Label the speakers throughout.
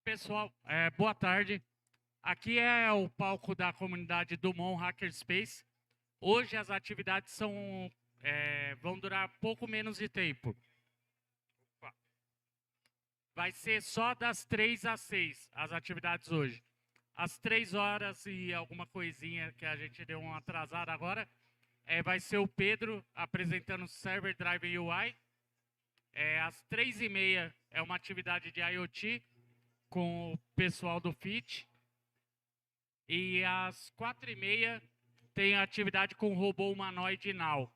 Speaker 1: Pessoal, boa tarde. Aqui é o palco da comunidade do Mon Hackerspace. Hoje as atividades vão durar pouco menos de tempo. Vai ser só das 3 às 6 as atividades hoje. Às 3 horas e alguma coisinha que a gente deu uma atrasada agora, vai ser o Pedro apresentando o Server Drive UI. Às 3h30 é uma atividade de IoT com o pessoal do FIT. E às 4h30 tem a atividade com o robô humanoide Now.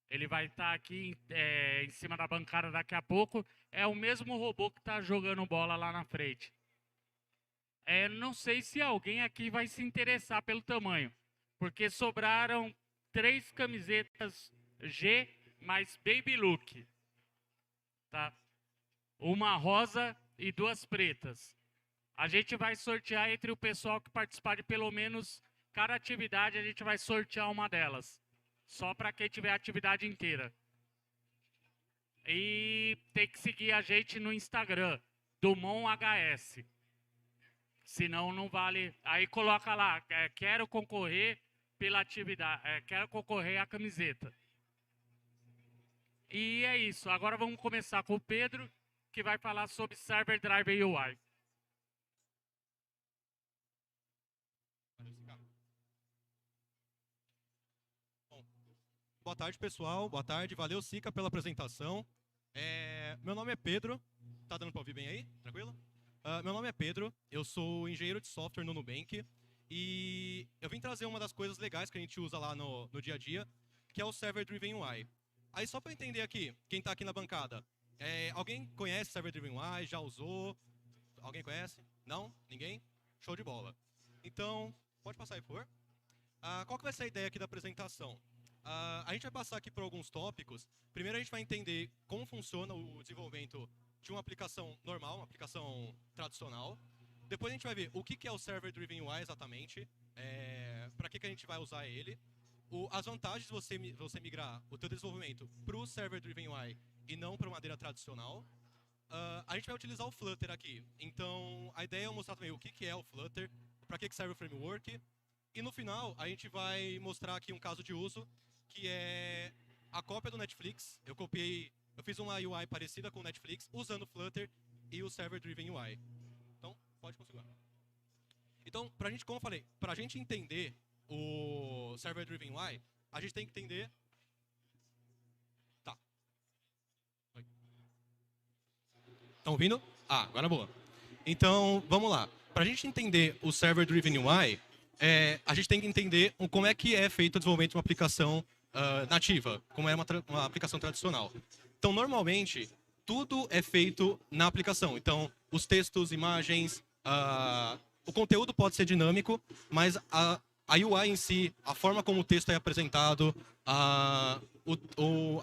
Speaker 1: Ele vai estar aqui em cima da bancada daqui a pouco. É o mesmo robô que está jogando bola lá na frente. Não sei se alguém aqui vai se interessar pelo tamanho, porque sobraram 3 camisetas G mais Baby Look. Tá? Uma rosa e 2 pretas. A gente vai sortear entre o pessoal que participar de pelo menos cada atividade, a gente vai sortear uma delas. Só para quem tiver a atividade inteira. E tem que seguir a gente no Instagram, do MonHS. Senão não vale. Aí coloca lá, quero concorrer pela atividade, quero concorrer à camiseta. E é isso. Agora vamos começar com o Pedro, que vai falar sobre Server Drive UI.
Speaker 2: Boa tarde, pessoal. Boa tarde. Valeu, Sica, pela apresentação. Meu nome é Pedro. Tá dando para ouvir bem aí? Tranquilo? Meu nome é Pedro. Eu sou engenheiro de software no Nubank. E eu vim trazer uma das coisas legais que a gente usa lá no dia a dia, que é o Server Driven UI. Aí, só para entender aqui, quem está aqui na bancada, alguém conhece Server Driven UI? Já usou? Alguém conhece? Não? Ninguém? Show de bola. Então, pode passar aí, por favor. Qual que vai ser a ideia aqui da apresentação? A gente vai passar aqui por alguns tópicos. Primeiro a gente vai entender como funciona o desenvolvimento de uma aplicação normal, uma aplicação tradicional. Depois a gente vai ver o que é o Server Driven UI exatamente, para que a gente vai usar ele, as vantagens de você migrar o teu desenvolvimento para o Server Driven UI e não para uma maneira tradicional. A gente vai utilizar o Flutter aqui. Então a ideia é mostrar também o que é o Flutter, para que serve o framework. E no final a gente vai mostrar aqui um caso de uso, que é a cópia do Netflix. Eu fiz uma UI parecida com o Netflix, usando o Flutter e o Server Driven UI. Então, pode continuar. Então, como eu falei, para a gente entender o Server Driven UI, a gente tem que entender... Tá. Estão ouvindo? Agora boa. Então, vamos lá. Para a gente entender o Server Driven UI, a gente tem que entender como é que é feito o desenvolvimento de uma aplicação nativa, como é uma aplicação tradicional. Então, normalmente, tudo é feito na aplicação. Então, os textos, imagens, o conteúdo pode ser dinâmico, mas a UI em si, a forma como o texto é apresentado, a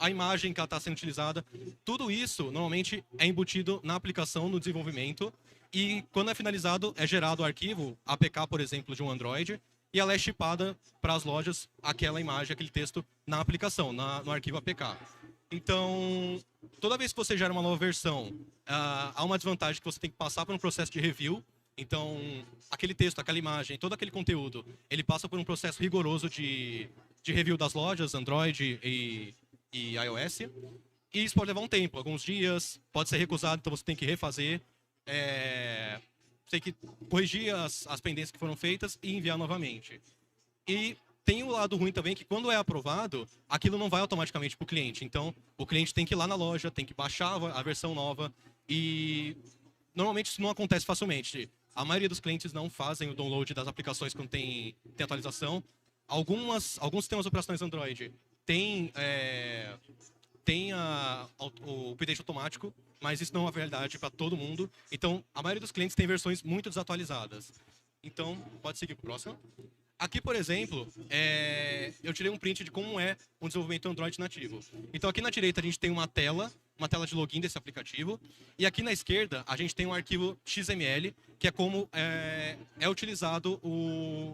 Speaker 2: imagem que está sendo utilizada, tudo isso, normalmente, é embutido na aplicação, no desenvolvimento. E, quando é finalizado, é gerado o arquivo, APK, por exemplo, de um Android, e ela é shipada para as lojas, aquela imagem, aquele texto, na aplicação, no arquivo APK. Então, toda vez que você gera uma nova versão, há uma desvantagem que você tem que passar por um processo de review. Então, aquele texto, aquela imagem, todo aquele conteúdo, ele passa por um processo rigoroso de review das lojas, Android e iOS. E isso pode levar um tempo, alguns dias, pode ser recusado, então você tem que refazer. Tem que corrigir as pendências que foram feitas e enviar novamente. E tem o lado ruim também, que quando é aprovado, aquilo não vai automaticamente para o cliente. Então, o cliente tem que ir lá na loja, tem que baixar a versão nova. E normalmente isso não acontece facilmente. A maioria dos clientes não fazem o download das aplicações quando tem atualização. Alguns sistemas operacionais Android têm o update automático, mas isso não é uma verdade para todo mundo. Então, a maioria dos clientes tem versões muito desatualizadas. Então, pode seguir para o próximo. Aqui, por exemplo, eu tirei um print de como é um desenvolvimento Android nativo. Então, aqui na direita a gente tem uma tela uma tela de login desse aplicativo. E aqui na esquerda, a gente tem um arquivo XML, que é como é utilizado,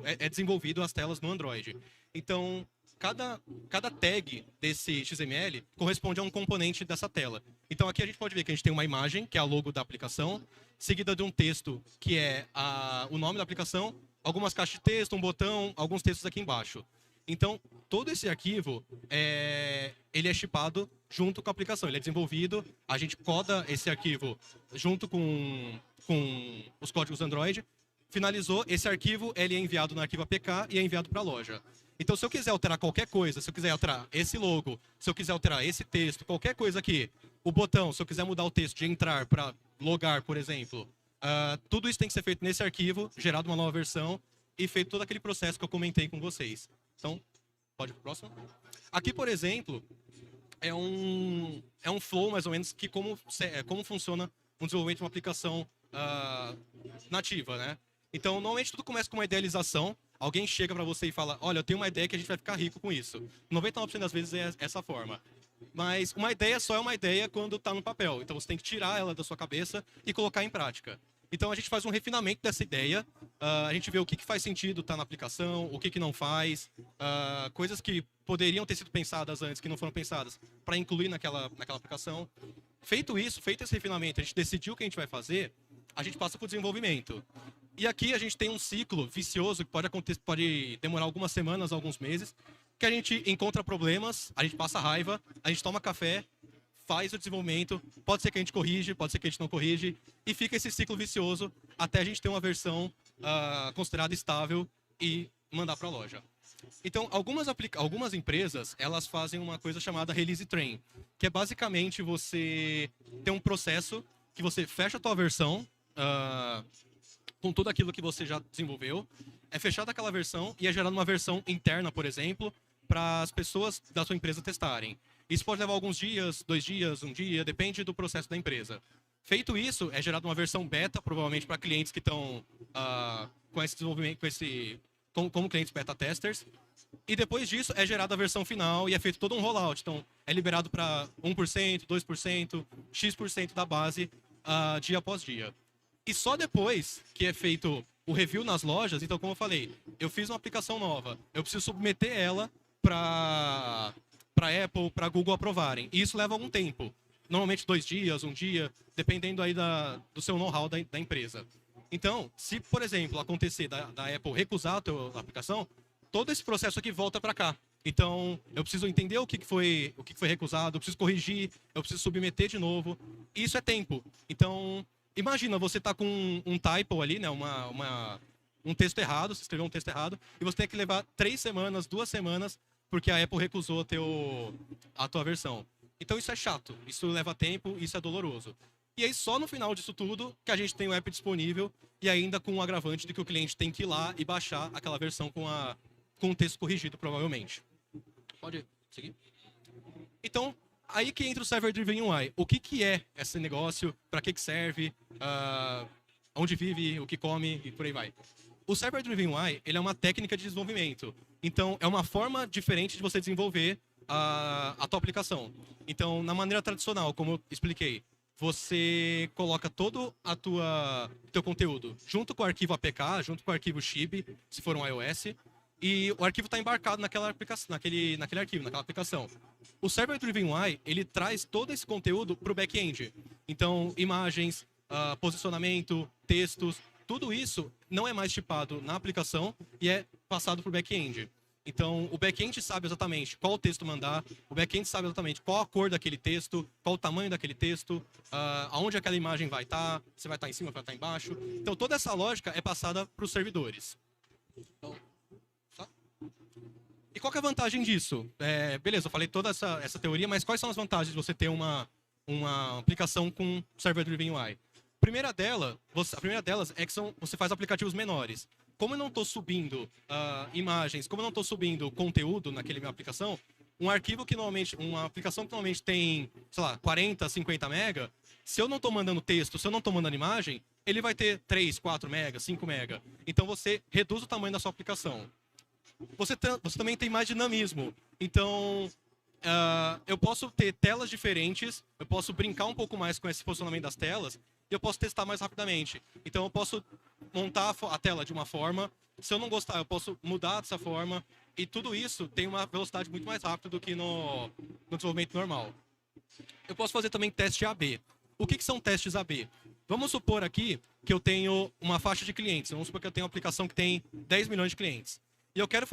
Speaker 2: é desenvolvido as telas no Android. Então, cada tag desse XML corresponde a um componente dessa tela. Então, aqui a gente pode ver que a gente tem uma imagem, que é a logo da aplicação, seguida de um texto, que é o nome da aplicação, algumas caixas de texto, um botão, alguns textos aqui embaixo. Então, todo esse arquivo, ele é chipado junto com a aplicação. Ele é desenvolvido, a gente coda esse arquivo junto com os códigos Android. Finalizou, esse arquivo ele é enviado no arquivo APK e é enviado para a loja. Então, se eu quiser alterar qualquer coisa, se eu quiser alterar esse logo, se eu quiser alterar esse texto, qualquer coisa aqui, o botão, se eu quiser mudar o texto de entrar para logar, por exemplo, tudo isso tem que ser feito nesse arquivo, gerado uma nova versão e feito todo aquele processo que eu comentei com vocês. Então, pode ir para o próximo. Aqui, por exemplo, é um flow, mais ou menos, que como funciona um desenvolvimento de uma aplicação nativa, né? Então, normalmente tudo começa com uma idealização. Alguém chega para você e fala, olha, eu tenho uma ideia que a gente vai ficar rico com isso. 99% das vezes é essa forma. Mas uma ideia só é uma ideia quando está no papel. Então, você tem que tirar ela da sua cabeça e colocar em prática. Então, a gente faz um refinamento dessa ideia. A gente vê o que faz sentido estar na aplicação, o que não faz. Coisas que poderiam ter sido pensadas antes, que não foram pensadas, para incluir naquela aplicação. Feito isso, feito esse refinamento, a gente decidiu o que a gente vai fazer, a gente passa para o desenvolvimento. E aqui a gente tem um ciclo vicioso que pode demorar algumas semanas, alguns meses, que a gente encontra problemas, a gente passa raiva, a gente toma café, faz o desenvolvimento, pode ser que a gente corrige, pode ser que a gente não corrige, e fica esse ciclo vicioso até a gente ter uma versão considerada estável e mandar para a loja. Então, algumas empresas, elas fazem uma coisa chamada Release Train, que é basicamente você ter um processo que você fecha a tua versão com tudo aquilo que você já desenvolveu, é fechada aquela versão e é gerada uma versão interna, por exemplo, para as pessoas da sua empresa testarem. Isso pode levar alguns dias, 2 dias, 1 dia, depende do processo da empresa. Feito isso, é gerada uma versão beta, provavelmente para clientes que estão com esse desenvolvimento, como clientes beta testers. E depois disso, é gerada a versão final e é feito todo um rollout. Então, é liberado para 1%, 2%, X% da base, dia após dia. E só depois que é feito o review nas lojas, então, como eu falei, eu fiz uma aplicação nova, eu preciso submeter ela para Apple, para Google aprovarem. E isso leva algum tempo. Normalmente 2 dias, 1 dia, dependendo aí do seu know-how da empresa. Então, se, por exemplo, acontecer da Apple recusar a tua aplicação, todo esse processo aqui volta para cá. Então, eu preciso entender o que foi recusado, eu preciso corrigir, eu preciso submeter de novo. E isso é tempo. Então, imagina, você está com um typo ali, né, um texto errado, você escreveu um texto errado, e você tem que levar 3 semanas, 2 semanas, porque a Apple recusou a tua versão. Então isso é chato, isso leva tempo, isso é doloroso. E aí só no final disso tudo que a gente tem o app disponível e ainda com o agravante de que o cliente tem que ir lá e baixar aquela versão com o texto corrigido, provavelmente. Pode seguir? Então, aí que entra o Server Driven UI. O que é esse negócio? Para que serve? Onde vive? O que come? E por aí vai. O Server Driven UI, ele é uma técnica de desenvolvimento. Então, é uma forma diferente de você desenvolver a tua aplicação. Então, na maneira tradicional, como eu expliquei, você coloca todo teu conteúdo junto com o arquivo APK, junto com o arquivo Shib, se for um iOS, e o arquivo está embarcado naquela aplicação. O Server Driven UI, ele traz todo esse conteúdo para o back-end. Então, imagens, posicionamento, textos, tudo isso não é mais tipado na aplicação e é passado para o back-end. Então, o back-end sabe exatamente qual texto mandar, o back-end sabe exatamente qual a cor daquele texto, qual o tamanho daquele texto, aonde aquela imagem vai estar, se vai estar em cima, vai estar embaixo. Então, toda essa lógica é passada para os servidores. Então, e qual que é a vantagem disso? Beleza, eu falei toda essa teoria, mas quais são as vantagens de você ter uma aplicação com Server Driven UI? A primeira delas é que você faz aplicativos menores. Como eu não estou subindo imagens, como eu não estou subindo conteúdo naquela minha aplicação, uma aplicação que normalmente tem, sei lá, 40, 50 mega, se eu não estou mandando texto, se eu não estou mandando imagem, ele vai ter 3, 4 mega, 5 mega. Então você reduz o tamanho da sua aplicação. Você também tem mais dinamismo. Então, eu posso ter telas diferentes, eu posso brincar um pouco mais com esse posicionamento das telas, e eu posso testar mais rapidamente. Então, eu posso montar a tela de uma forma, se eu não gostar, eu posso mudar dessa forma, e tudo isso tem uma velocidade muito mais rápida do que no desenvolvimento normal. Eu posso fazer também teste AB. O que são testes AB? Vamos supor aqui que eu tenho uma faixa de clientes. Vamos supor que eu tenho uma aplicação que tem 10 milhões de clientes. E eu quero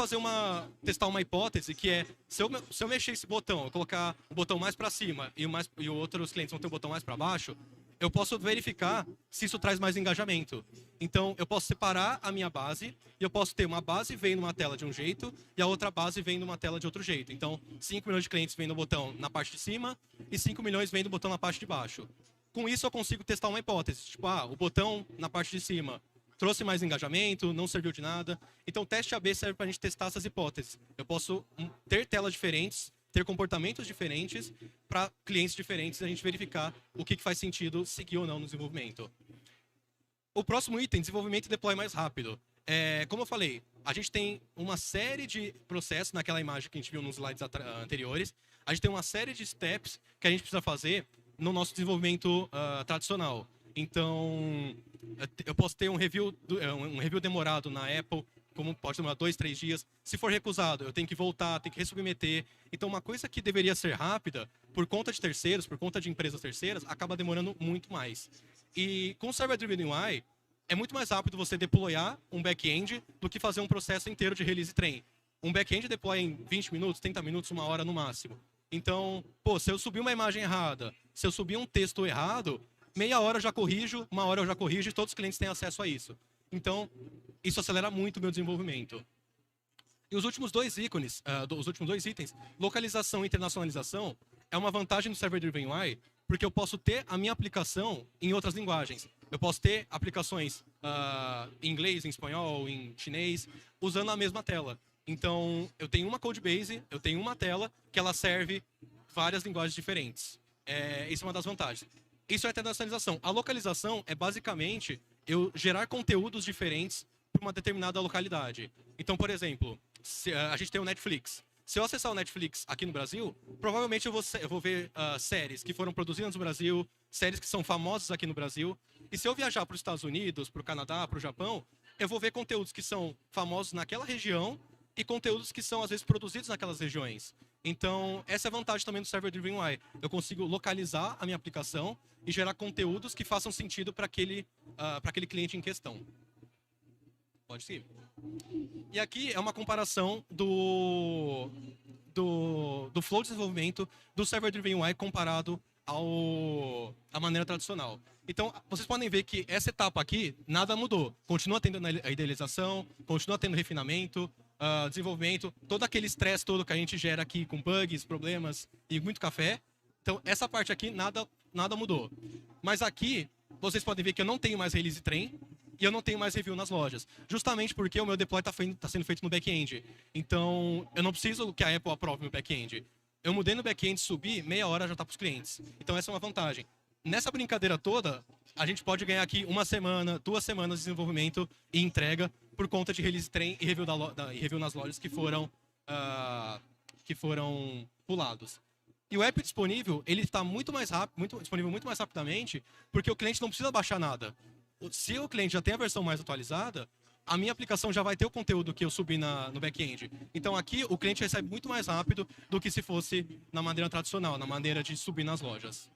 Speaker 2: testar uma hipótese que é, se eu mexer esse botão, eu colocar o botão mais para cima e os outros clientes vão ter o botão mais para baixo, eu posso verificar se isso traz mais engajamento. Então, eu posso separar a minha base e eu posso ter uma base vendo uma tela de um jeito e a outra base vendo uma tela de outro jeito. Então, 5 milhões de clientes vendo o botão na parte de cima e 5 milhões vendo o botão na parte de baixo. Com isso, eu consigo testar uma hipótese. Tipo, o botão na parte de cima trouxe mais engajamento, não serviu de nada. Então, o teste AB serve para a gente testar essas hipóteses. Eu posso ter telas diferentes, ter comportamentos diferentes para clientes diferentes e a gente verificar o que faz sentido seguir ou não no desenvolvimento. O próximo item, desenvolvimento e deploy mais rápido. Como eu falei, a gente tem uma série de processos naquela imagem que a gente viu nos slides anteriores. A gente tem uma série de steps que a gente precisa fazer no nosso desenvolvimento tradicional. Então, eu posso ter um review demorado na Apple, como pode demorar 2, 3 dias. Se for recusado, eu tenho que voltar, tenho que ressubmeter. Então, uma coisa que deveria ser rápida, por conta de terceiros, por conta de empresas terceiras, acaba demorando muito mais. E com o Server Driven UI, é muito mais rápido você deployar um back-end do que fazer um processo inteiro de release train. Um back-end deploy em 20 minutos, 30 minutos, 1 hora no máximo. Então, se eu subir uma imagem errada, se eu subir um texto errado, meia hora eu já corrijo, 1 hora eu já corrijo e todos os clientes têm acesso a isso. Então, isso acelera muito o meu desenvolvimento. E os últimos dois itens, localização e internacionalização, é uma vantagem do Server Driven UI, porque eu posso ter a minha aplicação em outras linguagens. Eu posso ter aplicações em inglês, em espanhol, em chinês, usando a mesma tela. Então, eu tenho uma codebase, eu tenho uma tela que ela serve várias linguagens diferentes. Isso é uma das vantagens. Isso é a internacionalização. A localização é basicamente eu gerar conteúdos diferentes para uma determinada localidade. Então, por exemplo, a gente tem o Netflix. Se eu acessar o Netflix aqui no Brasil, provavelmente eu vou ver séries que foram produzidas no Brasil, séries que são famosas aqui no Brasil. E se eu viajar para os Estados Unidos, para o Canadá, para o Japão, eu vou ver conteúdos que são famosos naquela região e conteúdos que são, às vezes, produzidos naquelas regiões. Então, essa é a vantagem também do Server Driven UI. Eu consigo localizar a minha aplicação e gerar conteúdos que façam sentido para aquele cliente em questão. Pode seguir. E aqui é uma comparação do flow de desenvolvimento do Server Driven UI comparado à maneira tradicional. Então, vocês podem ver que essa etapa aqui, nada mudou. Continua tendo a idealização, continua tendo refinamento, desenvolvimento, todo aquele estresse todo que a gente gera aqui com bugs, problemas e muito café. Então, essa parte aqui, nada mudou. Mas aqui, vocês podem ver que eu não tenho mais release train e eu não tenho mais review nas lojas. Justamente porque o meu deploy está sendo feito no back-end. Então, eu não preciso que a Apple aprove meu back-end. Eu mudei no back-end, subi, meia hora já está para os clientes. Então, essa é uma vantagem. Nessa brincadeira toda, a gente pode ganhar aqui 1 semana, 2 semanas de desenvolvimento e entrega por conta de release train e review nas lojas que foram pulados. E o app disponível, ele está disponível muito mais rapidamente, porque o cliente não precisa baixar nada. Se o cliente já tem a versão mais atualizada, a minha aplicação já vai ter o conteúdo que eu subi no back-end. Então aqui o cliente recebe muito mais rápido do que se fosse na maneira tradicional, na maneira de subir nas lojas.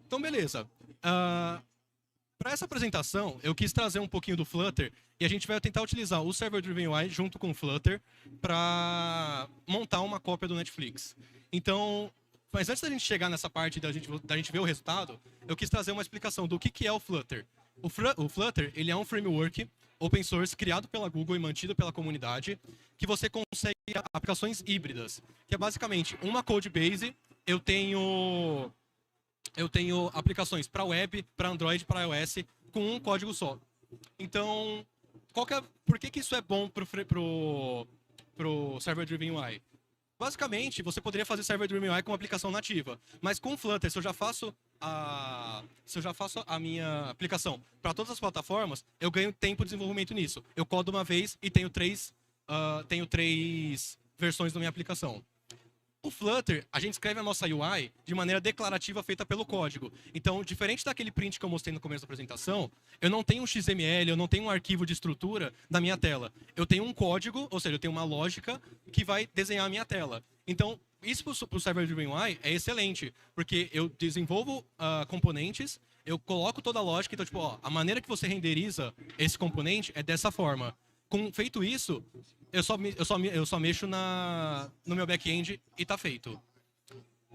Speaker 2: Então, beleza. Para essa apresentação, eu quis trazer um pouquinho do Flutter e a gente vai tentar utilizar o Server Driven UI junto com o Flutter para montar uma cópia do Netflix. Então, mas antes da gente chegar nessa parte da gente ver o resultado, eu quis trazer uma explicação do que é o Flutter. O Flutter, ele é um framework open source criado pela Google e mantido pela comunidade, que você consegue aplicações híbridas, que é basicamente uma code base. Eu tenho aplicações para web, para Android, para iOS, com um código só. Então, por que isso é bom pro Server Driven UI? Basicamente, você poderia fazer Server Driven UI com uma aplicação nativa, mas com o Flutter, se eu já faço a minha aplicação para todas as plataformas, eu ganho tempo de desenvolvimento nisso. Eu codo uma vez e tenho três versões da minha aplicação. O Flutter, a gente escreve a nossa UI de maneira declarativa feita pelo código. Então, diferente daquele print que eu mostrei no começo da apresentação, eu não tenho um XML, eu não tenho um arquivo de estrutura na minha tela. Eu tenho um código, ou seja, eu tenho uma lógica que vai desenhar a minha tela. Então, isso para o Server Driven UI é excelente, porque eu desenvolvo componentes, eu coloco toda a lógica, então, tipo, ó, a maneira que você renderiza esse componente é dessa forma. Feito isso, eu só mexo no meu back-end e tá feito.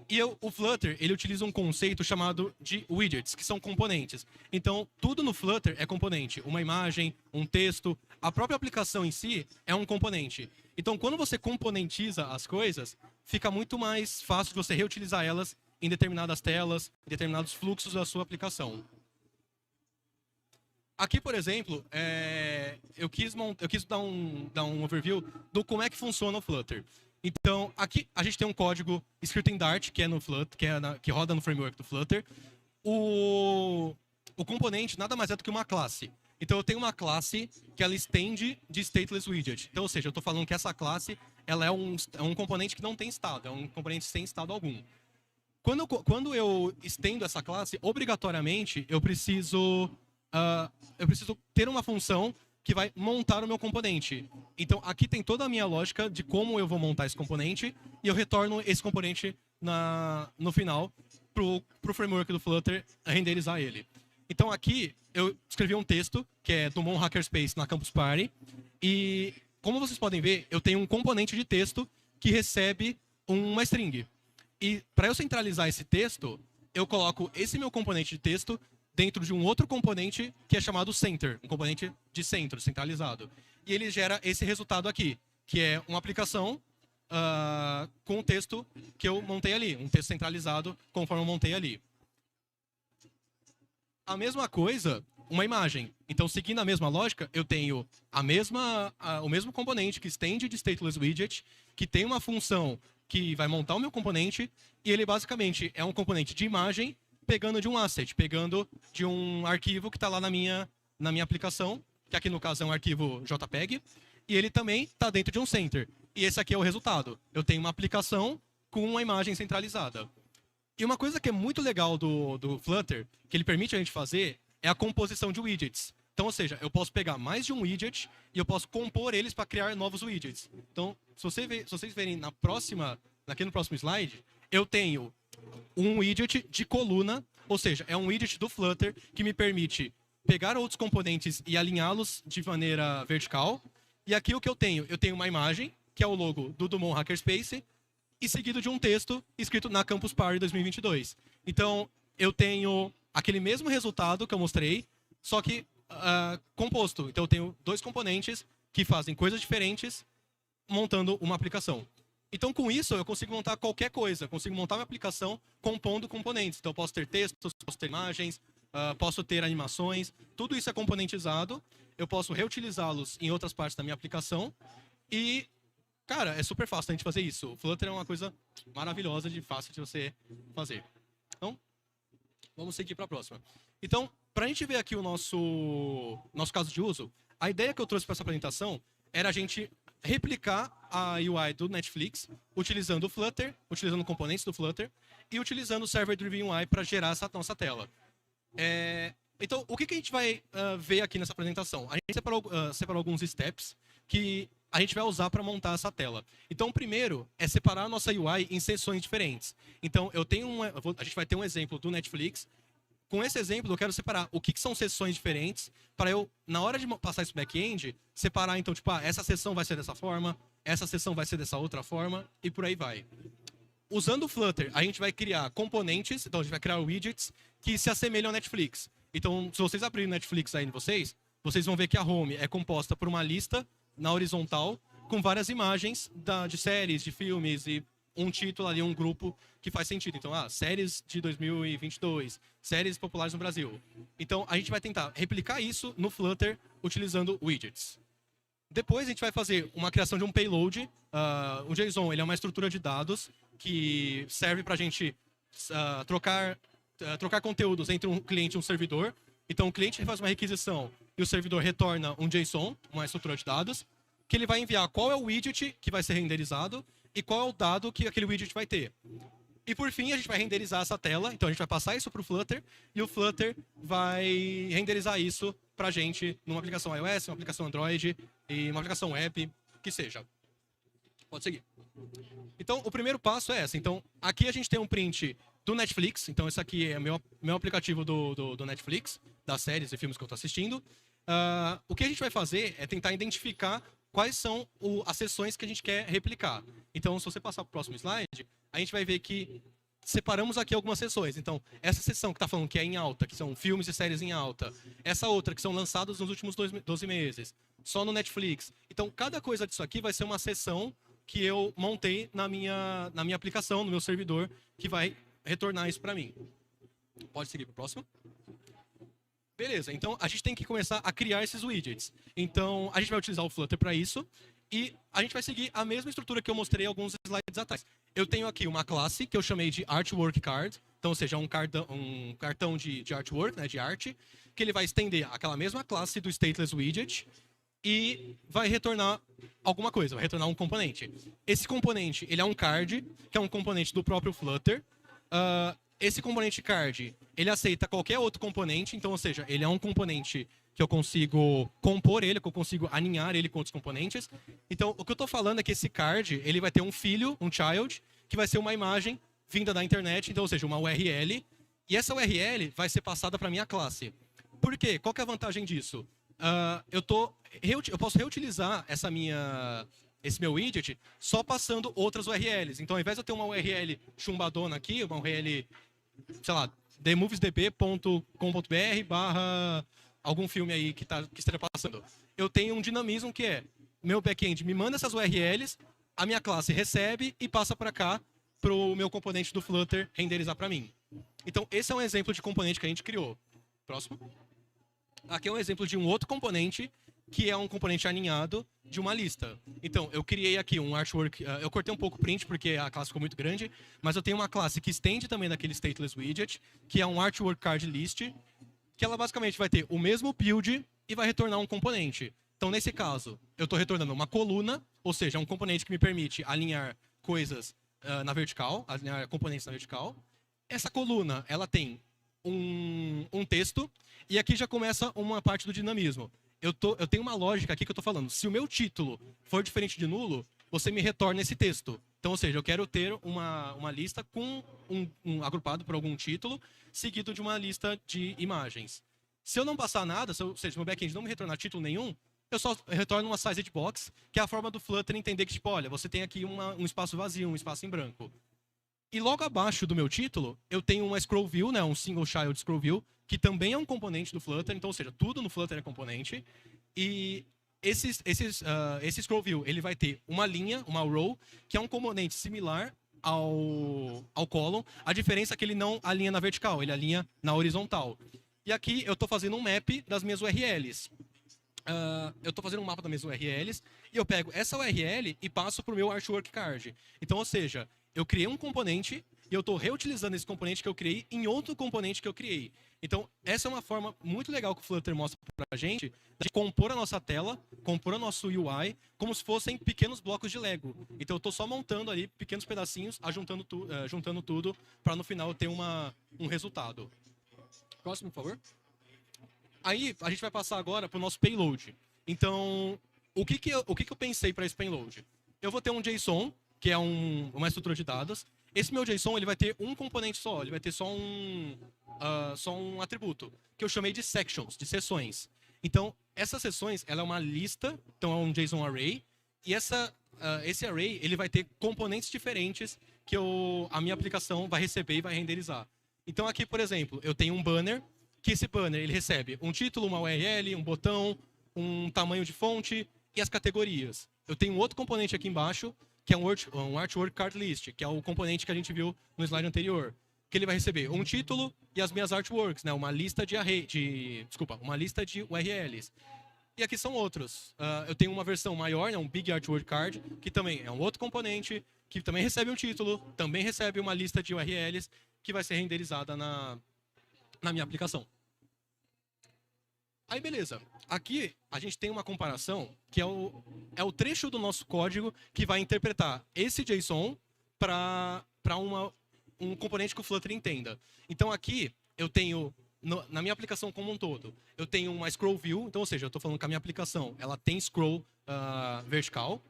Speaker 2: E o Flutter, ele utiliza um conceito chamado de widgets, que são componentes. Então, tudo no Flutter é componente. Uma imagem, um texto, a própria aplicação em si é um componente. Então, quando você componentiza as coisas, fica muito mais fácil de você reutilizar elas em determinadas telas, em determinados fluxos da sua aplicação. Aqui, por exemplo, eu quis dar um overview do como é que funciona o Flutter. Então, aqui a gente tem um código escrito em Dart, que é no Flutter, que roda no framework do Flutter. O componente nada mais é do que uma classe. Então, eu tenho uma classe que ela estende de stateless widget. Então, ou seja, eu estou falando que essa classe ela é um componente que não tem estado, é um componente sem estado algum. Quando eu estendo essa classe, obrigatoriamente eu preciso ter uma função que vai montar o meu componente. Então, aqui tem toda a minha lógica de como eu vou montar esse componente e eu retorno esse componente no final para o framework do Flutter renderizar ele. Então, aqui eu escrevi um texto que é do Mon Hackerspace na Campus Party e, como vocês podem ver, eu tenho um componente de texto que recebe uma string. E para eu centralizar esse texto, eu coloco esse meu componente de texto dentro de um outro componente que é chamado center, um componente de centro, centralizado. E ele gera esse resultado aqui, que é uma aplicação com o texto que eu montei ali, um texto centralizado conforme eu montei ali. A mesma coisa, uma imagem. Então, seguindo a mesma lógica, eu tenho o mesmo componente que estende de stateless widget, que tem uma função que vai montar o meu componente, e ele basicamente é um componente de imagem pegando de um asset, pegando de um arquivo que está lá na minha aplicação, que aqui no caso é um arquivo JPEG, e ele também está dentro de um center. E esse aqui é o resultado. Eu tenho uma aplicação com uma imagem centralizada. E uma coisa que é muito legal do Flutter, que ele permite a gente fazer, é a composição de widgets. Então, ou seja, eu posso pegar mais de um widget e eu posso compor eles para criar novos widgets. Então, se vocês verem aqui no próximo slide, eu tenho um widget de coluna, ou seja, é um widget do Flutter que me permite pegar outros componentes e alinhá-los de maneira vertical. E aqui o que eu tenho? Eu tenho uma imagem, que é o logo do Dumont Hackerspace, e seguido de um texto escrito na Campus Party 2022. Então, eu tenho aquele mesmo resultado que eu mostrei, só que composto. Então, eu tenho dois componentes que fazem coisas diferentes montando uma aplicação. Então, com isso, eu consigo montar qualquer coisa. Eu consigo montar uma aplicação compondo componentes. Então, eu posso ter textos, posso ter imagens, posso ter animações. Tudo isso é componentizado. Eu posso reutilizá-los em outras partes da minha aplicação. E, cara, é super fácil a gente fazer isso. O Flutter é uma coisa maravilhosa, fácil de você fazer. Então, vamos seguir para a próxima. Então, para a gente ver aqui o nosso caso de uso, a ideia que eu trouxe para essa apresentação era a gente replicar a UI do Netflix, utilizando o Flutter, utilizando componentes do Flutter, e utilizando o Server Driven UI para gerar essa nossa tela. Então, o que a gente vai ver aqui nessa apresentação? A gente separou alguns steps que a gente vai usar para montar essa tela. Então, o primeiro é separar a nossa UI em seções diferentes. Então, a gente vai ter um exemplo do Netflix. Com esse exemplo, eu quero separar o que são seções diferentes, para eu, na hora de passar isso back-end, separar, então, tipo, essa seção vai ser dessa forma, essa seção vai ser dessa outra forma, e por aí vai. Usando o Flutter, a gente vai criar componentes, então a gente vai criar widgets que se assemelham ao Netflix. Então, se vocês abrirem o Netflix aí de vocês vão ver que a home é composta por uma lista na horizontal, com várias imagens de séries, de filmes e um título ali, um grupo que faz sentido. Então, séries de 2022, séries populares no Brasil. Então, a gente vai tentar replicar isso no Flutter utilizando widgets. Depois, a gente vai fazer uma criação de um payload. O JSON ele é uma estrutura de dados que serve para a gente trocar conteúdos entre um cliente e um servidor. Então, o cliente faz uma requisição e o servidor retorna um JSON, uma estrutura de dados. que ele vai enviar qual é o widget que vai ser renderizado e qual é o dado que aquele widget vai ter. E por fim, a gente vai renderizar essa tela, então a gente vai passar isso para o Flutter, e o Flutter vai renderizar isso para a gente numa aplicação iOS, uma aplicação Android e uma aplicação web, que seja. Pode seguir. Então, o primeiro passo é esse. Então, aqui a gente tem um print do Netflix, então esse aqui é o meu aplicativo do Netflix, das séries e filmes que eu estou assistindo. O que a gente vai fazer é tentar identificar quais são as sessões que a gente quer replicar. Então, se você passar para o próximo slide, a gente vai ver que separamos aqui algumas sessões. Então, essa sessão que está falando que é em alta, que são filmes e séries em alta. Essa outra, que são lançados nos últimos 12 meses, só no Netflix. Então, cada coisa disso aqui vai ser uma sessão que eu montei na minha aplicação, no meu servidor, que vai retornar isso para mim. Pode seguir para o próximo. Beleza, então a gente tem que começar a criar esses widgets. Então, a gente vai utilizar o Flutter para isso. E a gente vai seguir a mesma estrutura que eu mostrei alguns slides atrás. Eu tenho aqui uma classe que eu chamei de Artwork Card. Então, ou seja, um cartão de artwork, né, de arte, que ele vai estender aquela mesma classe do Stateless Widget e vai retornar alguma coisa, vai retornar um componente. Esse componente, ele é um card, que é um componente do próprio Flutter. Esse componente card, ele aceita qualquer outro componente, então, ou seja, ele é um componente que eu consigo compor ele, que eu consigo aninhar ele com outros componentes. Então, o que eu estou falando é que esse card, ele vai ter um filho, um child, que vai ser uma imagem vinda da internet, então, ou seja, uma URL, e essa URL vai ser passada para a minha classe. Por quê? Qual que é a vantagem disso? Eu posso reutilizar esse meu widget só passando outras URLs. Então, ao invés de eu ter uma URL chumbadona aqui, uma URL, sei lá, themoviesdb.com.br/ algum filme aí que esteja passando. Eu tenho um dinamismo que é, meu back-end me manda essas URLs, a minha classe recebe e passa para cá, para o meu componente do Flutter renderizar para mim. Então, esse é um exemplo de componente que a gente criou. Próximo. Aqui é um exemplo de um outro componente, que é um componente aninhado de uma lista. Então, eu criei aqui um artwork, eu cortei um pouco o print porque a classe ficou muito grande, mas eu tenho uma classe que estende também daquele stateless widget, que é um artwork card list, que ela basicamente vai ter o mesmo build e vai retornar um componente. Então, nesse caso, eu estou retornando uma coluna, ou seja, um componente que me permite alinhar coisas na vertical, alinhar componentes na vertical. Essa coluna, ela tem um texto, e aqui já começa uma parte do dinamismo. Eu tenho uma lógica aqui que eu estou falando. Se o meu título for diferente de nulo, você me retorna esse texto. Então, ou seja, eu quero ter uma lista com agrupado por algum título, seguido de uma lista de imagens. Se eu não passar nada, ou seja, meu backend não me retornar título nenhum, eu só retorno uma sized box, que é a forma do Flutter entender que, tipo, olha, você tem aqui um espaço vazio, um espaço em branco. E logo abaixo do meu título, eu tenho uma scroll view, né, um single child scroll view, que também é um componente do Flutter, então, ou seja, tudo no Flutter é componente. E esse scroll view, ele vai ter uma linha, uma row, que é um componente similar ao column. A diferença é que ele não alinha na vertical, ele alinha na horizontal. E aqui eu estou fazendo um map das minhas URLs. Eu estou fazendo um mapa das minhas URLs e eu pego essa URL e passo para o meu artwork card. Então, ou seja, eu criei um componente e eu estou reutilizando esse componente que eu criei em outro componente que eu criei. Então, essa é uma forma muito legal que o Flutter mostra para a gente de compor a nossa tela, compor o nosso UI, como se fossem pequenos blocos de Lego. Então, eu estou só montando ali pequenos pedacinhos, juntando tudo, para no final ter um resultado. Próximo, por favor. Aí, a gente vai passar agora para o nosso payload. Então, o que eu pensei para esse payload? Eu vou ter um JSON, que é uma estrutura de dados. Esse meu JSON, ele vai ter um componente só, ele vai ter só um atributo, que eu chamei de sections, de seções. Então, essas seções, ela é uma lista, então é um JSON array, e esse array, ele vai ter componentes diferentes que a minha aplicação vai receber e vai renderizar. Então, aqui, por exemplo, eu tenho um banner, que esse banner, ele recebe um título, uma URL, um botão, um tamanho de fonte e as categorias. Eu tenho um outro componente aqui embaixo, que é um Artwork Card List, que é o componente que a gente viu no slide anterior, que ele vai receber um título e as minhas artworks, né? Uma lista uma lista de URLs. E aqui são outros. Eu tenho uma versão maior, né? Um Big Artwork Card, que também é um outro componente, que também recebe um título, também recebe uma lista de URLs, que vai ser renderizada na minha aplicação. Aí, beleza. Aqui, a gente tem uma comparação que é o trecho do nosso código que vai interpretar esse JSON para um componente que o Flutter entenda. Então, aqui, eu tenho, na minha aplicação como um todo, eu tenho uma scroll view. Então, ou seja, eu estou falando que a minha aplicação ela tem scroll vertical.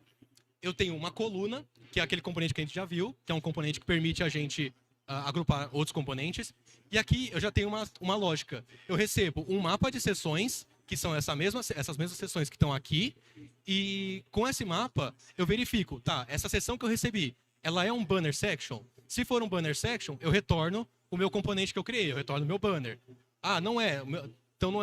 Speaker 2: Eu tenho uma coluna, que é aquele componente que a gente já viu, que é um componente que permite a gente agrupar outros componentes. E aqui eu já tenho uma lógica. Eu recebo um mapa de sessões, que são essas mesmas sessões que estão aqui, e com esse mapa eu verifico, tá, essa sessão que eu recebi, ela é um banner section? Se for um banner section, eu retorno o meu componente que eu criei, eu retorno o meu banner. Ah, não é, então não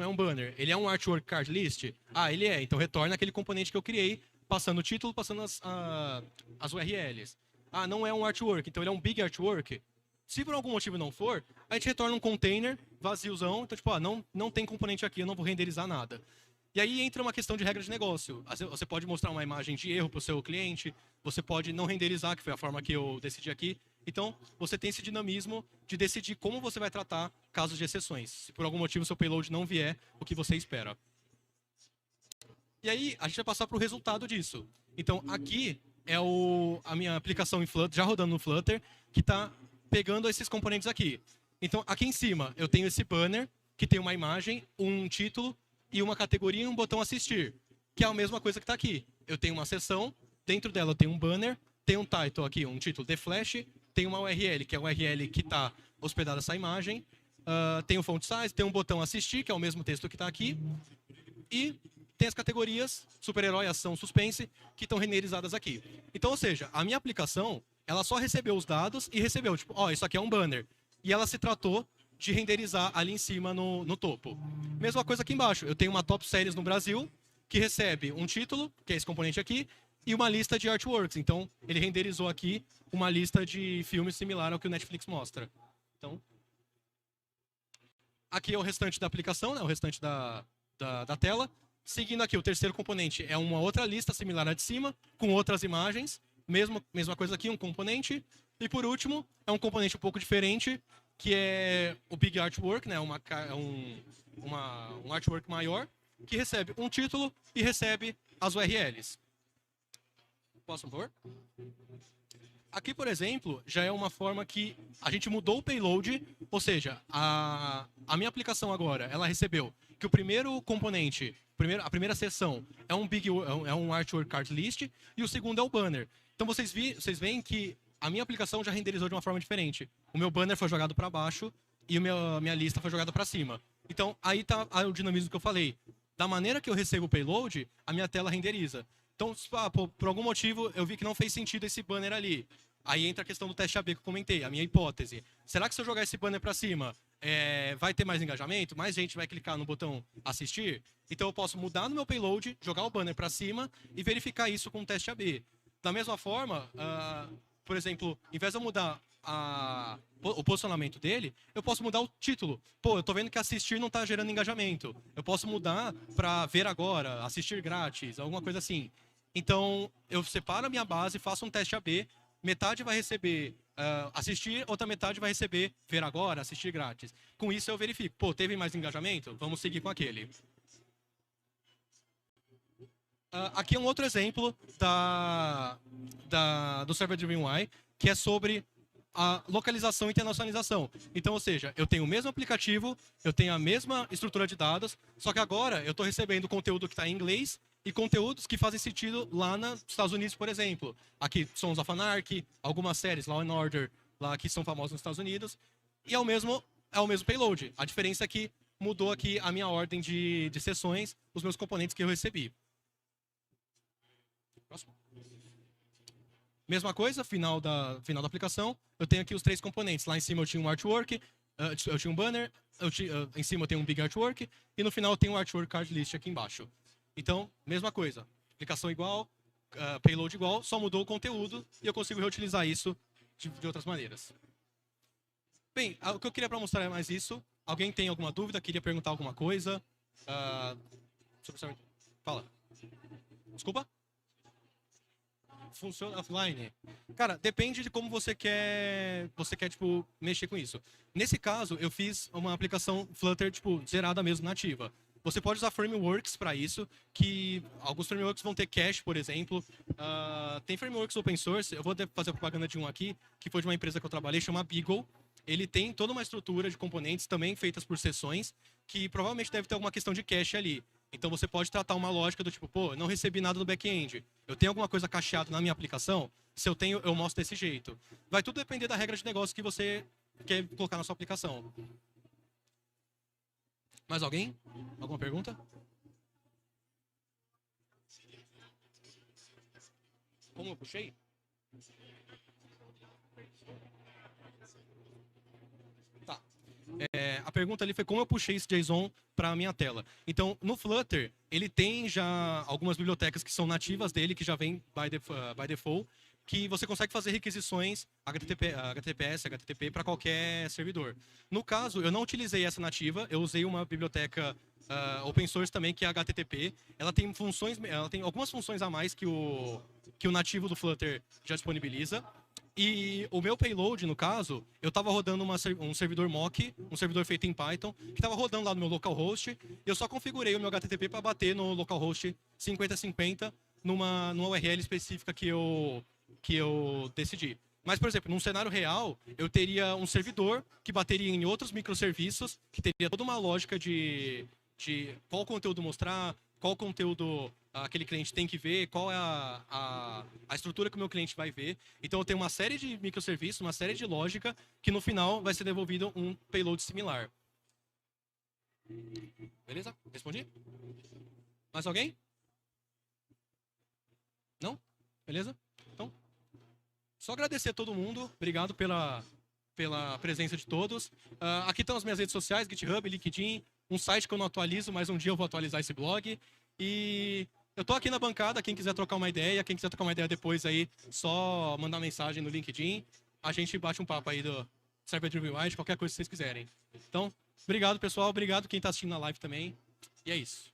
Speaker 2: é um banner, ele é um artwork card list? Ah, ele é, então retorna aquele componente que eu criei, passando o título, passando as URLs. Ah, não é um artwork, então ele é um big artwork. Se por algum motivo não for, a gente retorna um container vaziozão. Então, tipo, não tem componente aqui, eu não vou renderizar nada. E aí entra uma questão de regra de negócio. Você pode mostrar uma imagem de erro para o seu cliente, você pode não renderizar, que foi a forma que eu decidi aqui. Então, você tem esse dinamismo de decidir como você vai tratar casos de exceções. Se por algum motivo o seu payload não vier o que você espera. E aí, a gente vai passar para o resultado disso. Então, aqui é a minha aplicação em Flutter, já rodando no Flutter, que está pegando esses componentes aqui. Então, aqui em cima, eu tenho esse banner, que tem uma imagem, um título e uma categoria e um botão assistir, que é a mesma coisa que está aqui. Eu tenho uma seção, dentro dela eu tenho um banner, tem um title aqui, um título The Flash, tem uma URL, que é a URL que está hospedada essa imagem, tem o font size, tem um botão assistir, que é o mesmo texto que está aqui, e tem as categorias super-herói, ação, suspense, que estão renderizadas aqui. Então, ou seja, a minha aplicação, ela só recebeu os dados e recebeu, tipo, ó, isso aqui é um banner. E ela se tratou de renderizar ali em cima no topo. Mesma coisa aqui embaixo. Eu tenho uma top series no Brasil, que recebe um título, que é esse componente aqui, e uma lista de artworks. Então, ele renderizou aqui uma lista de filmes similar ao que o Netflix mostra. Então, aqui é o restante da aplicação, né, o restante da tela. Seguindo aqui, o terceiro componente é uma outra lista similar à de cima, com outras imagens. Mesma coisa aqui, um componente. E por último, é um componente um pouco diferente, que é o Big Artwork, né? Um artwork maior, que recebe um título e recebe as URLs. Posso, por favor? Aqui, por exemplo, já é uma forma que a gente mudou o payload, ou seja, a minha aplicação agora, ela recebeu que o primeiro componente, a primeira seção é um artwork card list e o segundo é o banner. Então vocês veem que a minha aplicação já renderizou de uma forma diferente. O meu banner foi jogado para baixo e a minha lista foi jogada para cima. Então aí está o dinamismo que eu falei. Da maneira que eu recebo o payload, a minha tela renderiza. Então, por algum motivo, eu vi que não fez sentido esse banner ali. Aí entra a questão do teste AB que eu comentei, a minha hipótese. Será que se eu jogar esse banner para cima, vai ter mais engajamento? Mais gente vai clicar no botão assistir? Então eu posso mudar no meu payload, jogar o banner para cima e verificar isso com o teste AB. Da mesma forma, por exemplo, em vez de eu mudar o posicionamento dele, eu posso mudar o título. Pô, eu tô vendo que assistir não tá gerando engajamento. Eu posso mudar para ver agora, assistir grátis, alguma coisa assim. Então, eu separo a minha base, faço um teste AB, metade vai receber assistir, outra metade vai receber ver agora, assistir grátis. Com isso eu verifico, pô, teve mais engajamento? Vamos seguir com aquele. Aqui é um outro exemplo do Server Driven UI, que é sobre a localização e internacionalização. Então, ou seja, eu tenho o mesmo aplicativo, eu tenho a mesma estrutura de dados, só que agora eu estou recebendo conteúdo que está em inglês e conteúdos que fazem sentido lá nos Estados Unidos, por exemplo. Aqui, Sons of Anarchy, algumas séries, Law and Order, lá que são famosas nos Estados Unidos. E é o mesmo payload. A diferença é que mudou aqui a minha ordem de sessões, os meus componentes que eu recebi. Próximo. Mesma coisa, final da aplicação, eu tenho aqui os três componentes. Lá em cima eu tinha um artwork, eu tinha um banner, em cima eu tenho um big artwork, e no final eu tenho um artwork card list aqui embaixo. Então, mesma coisa, aplicação igual, payload igual, só mudou o conteúdo e eu consigo reutilizar isso de outras maneiras. Bem, o que eu queria para mostrar é mais isso. Alguém tem alguma dúvida? Queria perguntar alguma coisa? Fala. Desculpa? Funciona offline. Cara, depende de como você quer tipo, mexer com isso. Nesse caso, eu fiz uma aplicação Flutter, tipo, zerada mesmo, nativa. Você pode usar frameworks para isso, que alguns frameworks vão ter cache, por exemplo. Tem frameworks open source, eu vou fazer propaganda de um aqui, que foi de uma empresa que eu trabalhei, chama Beagle. Ele tem toda uma estrutura de componentes, também feitas por sessões, que provavelmente deve ter alguma questão de cache ali. Então você pode tratar uma lógica do tipo, pô, não recebi nada do back-end. Eu tenho alguma coisa cacheada na minha aplicação? Se eu tenho, eu mostro desse jeito. Vai tudo depender da regra de negócio que você quer colocar na sua aplicação. Mais alguém? Alguma pergunta? Como eu puxei? Tá. A pergunta ali foi como eu puxei esse JSON para a minha tela. Então, no Flutter, ele tem já algumas bibliotecas que são nativas dele, que já vem by default, que você consegue fazer requisições HTTPS, HTTP para qualquer servidor. No caso, eu não utilizei essa nativa, eu usei uma biblioteca open source também, que é a HTTP. Ela tem algumas funções a mais que o nativo do Flutter já disponibiliza. E o meu payload, no caso, eu estava rodando um servidor mock, um servidor feito em Python, que estava rodando lá no meu localhost. Eu só configurei o meu HTTP para bater no localhost 5050 numa URL específica que eu decidi. Mas, por exemplo, num cenário real, eu teria um servidor que bateria em outros microserviços, que teria toda uma lógica de qual conteúdo mostrar, qual conteúdo aquele cliente tem que ver, qual é a estrutura que o meu cliente vai ver. Então, eu tenho uma série de microserviços, uma série de lógica, que no final vai ser devolvido um payload similar. Beleza? Respondi? Mais alguém? Não? Beleza? Então, só agradecer a todo mundo. Obrigado pela presença de todos. Aqui estão as minhas redes sociais, GitHub, LinkedIn, um site que eu não atualizo, mas um dia eu vou atualizar esse blog. E eu tô aqui na bancada, quem quiser trocar uma ideia, quem quiser trocar uma ideia depois aí, só mandar mensagem no LinkedIn. A gente bate um papo aí do Server Driven UI, qualquer coisa que vocês quiserem. Então, obrigado, pessoal. Obrigado quem está assistindo na live também. E é isso.